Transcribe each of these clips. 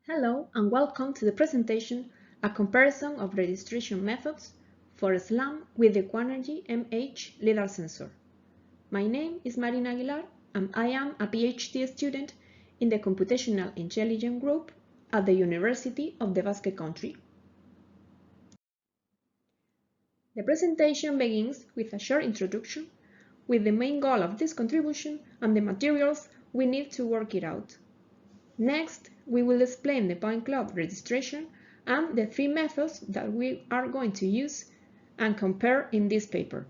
Hello and welcome to the presentation, a comparison of registration methods for SLAM with the Quanergy M8 LiDAR sensor. My name is Marina Aguilar and I am a PhD student in the Computational Intelligence Group at the University of the Basque Country. The presentation begins with a short introduction with the main goal of this contribution and the materials we need to work it out. Next, we will explain the point cloud registration and the three methods that we are going to use and compare in this paper.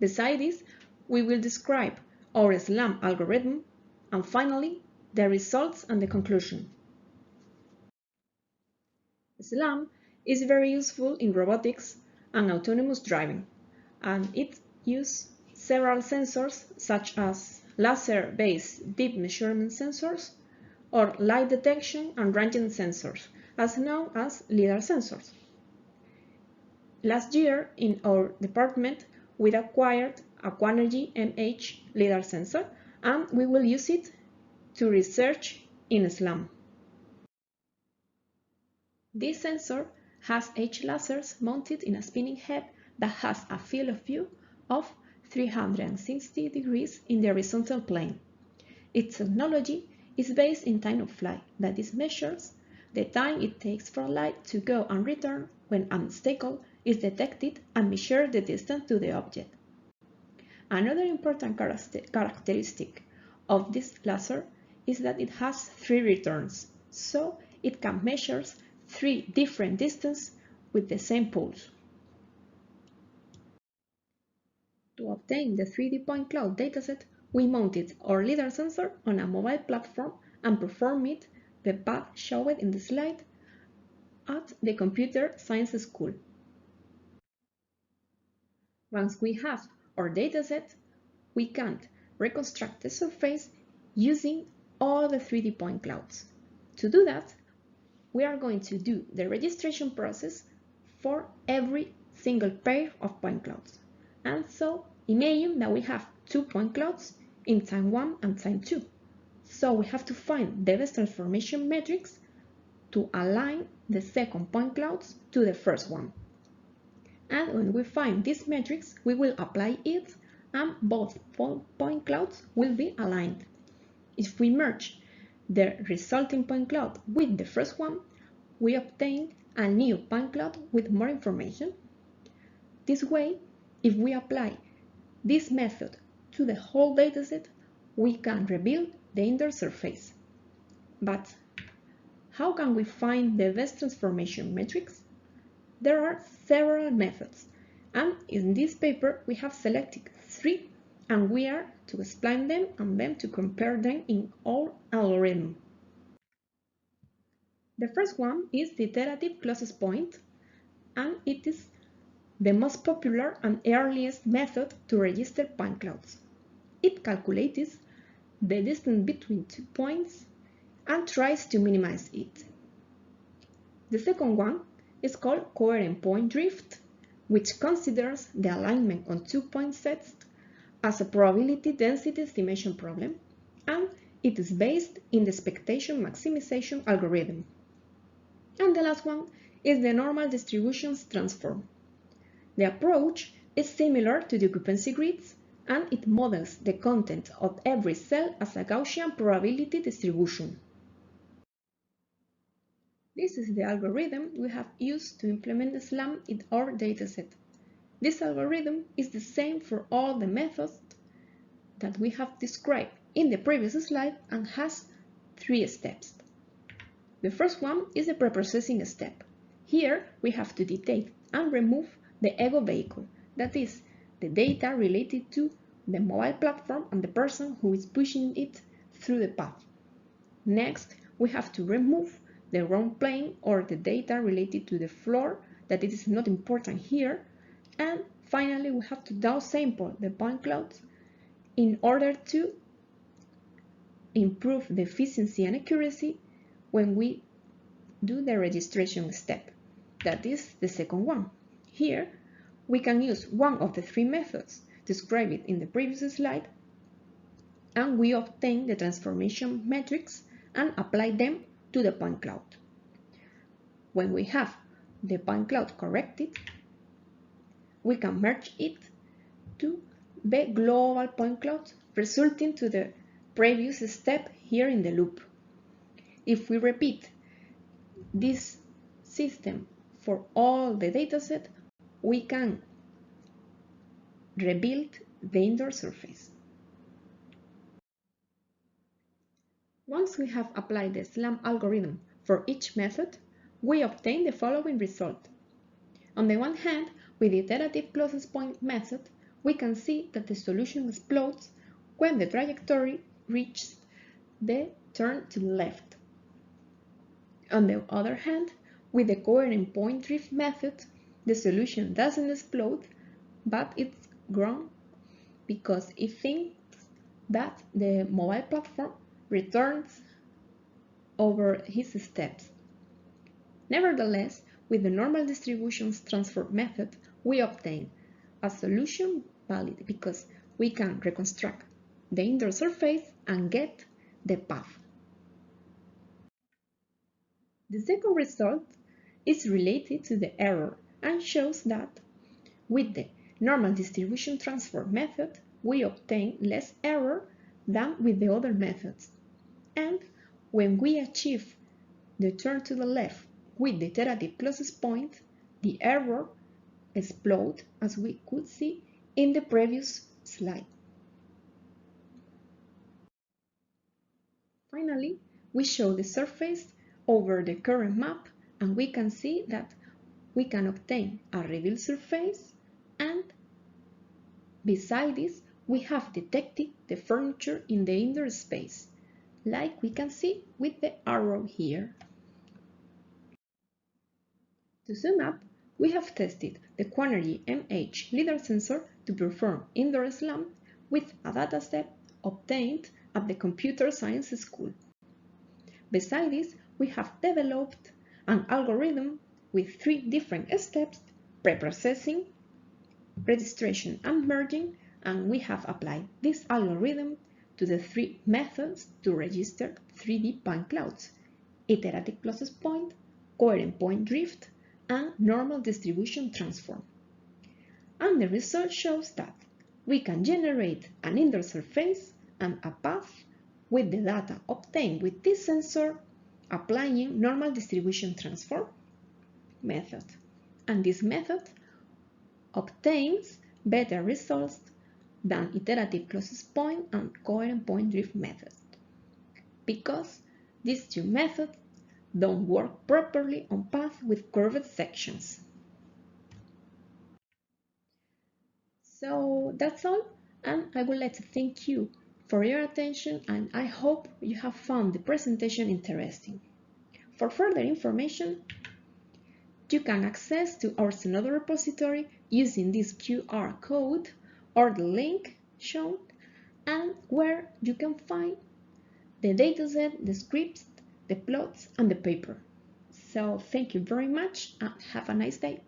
Besides this, we will describe our SLAM algorithm and finally, the results and the conclusion. SLAM is very useful in robotics and autonomous driving, and it uses several sensors such as laser-based deep measurement sensors or light detection and ranging sensors, as known as LiDAR sensors. Last year, in our department, we acquired a Quanergy M8 LiDAR sensor, and we will use it to research in SLAM. This sensor has H lasers mounted in a spinning head that has a field of view of 360 degrees in the horizontal plane. Its technology is based in time of flight, that is, measures the time it takes for light to go and return when an obstacle is detected and measures the distance to the object. Another important characteristic of this laser is that it has three returns, so it can measure three different distances with the same pulse. To obtain the 3D point cloud dataset, we mounted our LiDAR sensor on a mobile platform and performed the path showed in the slide at the Computer Science School. Once we have our dataset, we can reconstruct the surface using all the 3D point clouds. To do that, we are going to do the registration process for every single pair of point clouds. And so, imagine that we have 2 point clouds in time 1 and time 2. So we have to find the best transformation metrics to align the second point clouds to the first one. And when we find these metrics, we will apply it and both point clouds will be aligned. If we merge the resulting point cloud with the first one, we obtain a new point cloud with more information. This way, if we apply this method to the whole dataset, we can reveal the indoor surface. But how can we find the best transformation metrics? There are several methods, and in this paper we have selected 3, and we are to explain them and then to compare them in our algorithm. The first one is the iterative closest point, and it is the most popular and earliest method to register point clouds. It calculates the distance between 2 points and tries to minimize it. The second one is called coherent point drift, which considers the alignment on 2 point sets as a probability density estimation problem, and it is based in the expectation maximization algorithm. And the last one is the normal distributions transform. The approach is similar to the occupancy grids, and it models the content of every cell as a Gaussian probability distribution. This is the algorithm we have used to implement the SLAM in our dataset. This algorithm is the same for all the methods that we have described in the previous slide and has 3 steps. The first one is the preprocessing step. Here we have to detect and remove the ego vehicle, that is, the data related to the mobile platform and the person who is pushing it through the path. Next, we have to remove the ground plane or the data related to the floor, that it is not important here. And finally, we have to downsample the point clouds in order to improve the efficiency and accuracy when we do the registration step. That is the second one. Here, we can use one of the 3 methods described in the previous slide, and we obtain the transformation metrics and apply them to the point cloud. When we have the point cloud corrected, we can merge it to the global point cloud, resulting to the previous step here in the loop. If we repeat this system for all the dataset, we can rebuild the indoor surface. Once we have applied the SLAM algorithm for each method, we obtain the following result. On the one hand, with the iterative closest point method, we can see that the solution explodes when the trajectory reaches the turn to the left. On the other hand, with the coherent point drift method, the solution doesn't explode, but it's grown because it thinks that the mobile platform returns over his steps. Nevertheless, with the normal distribution transfer method, we obtain a solution valid because we can reconstruct the indoor surface and get the path. The second result is related to the error and shows that with the normal distribution transfer method, we obtain less error than with the other methods. And when we achieve the turn to the left with the iterative closest point, the error explodes, as we could see in the previous slide. Finally, we show the surface over the current map, and we can see that we can obtain a revealed surface, and beside this, we have detected the furniture in the indoor space, like we can see with the arrow here. To sum up, we have tested the Quanergy M8 LiDAR sensor to perform indoor SLAM with a dataset obtained at the Computer Science School. Besides this, we have developed an algorithm with 3 different steps: pre-processing, registration and merging, and we have applied this algorithm to the 3 methods to register 3D point clouds: iterative closest point, coherent point drift, and normal distribution transform. And the result shows that we can generate an indoor surface and a path with the data obtained with this sensor applying normal distribution transform method. And this method obtains better results than iterative closest point and coherent point drift method, because these 2 methods don't work properly on paths with curved sections. So that's all, and I would like to thank you for your attention, and I hope you have found the presentation interesting. For further information, you can access to our Zenodo repository using this QR code or the link shown, and where you can find the dataset, the scripts, the plots, and the paper. So thank you very much and have a nice day.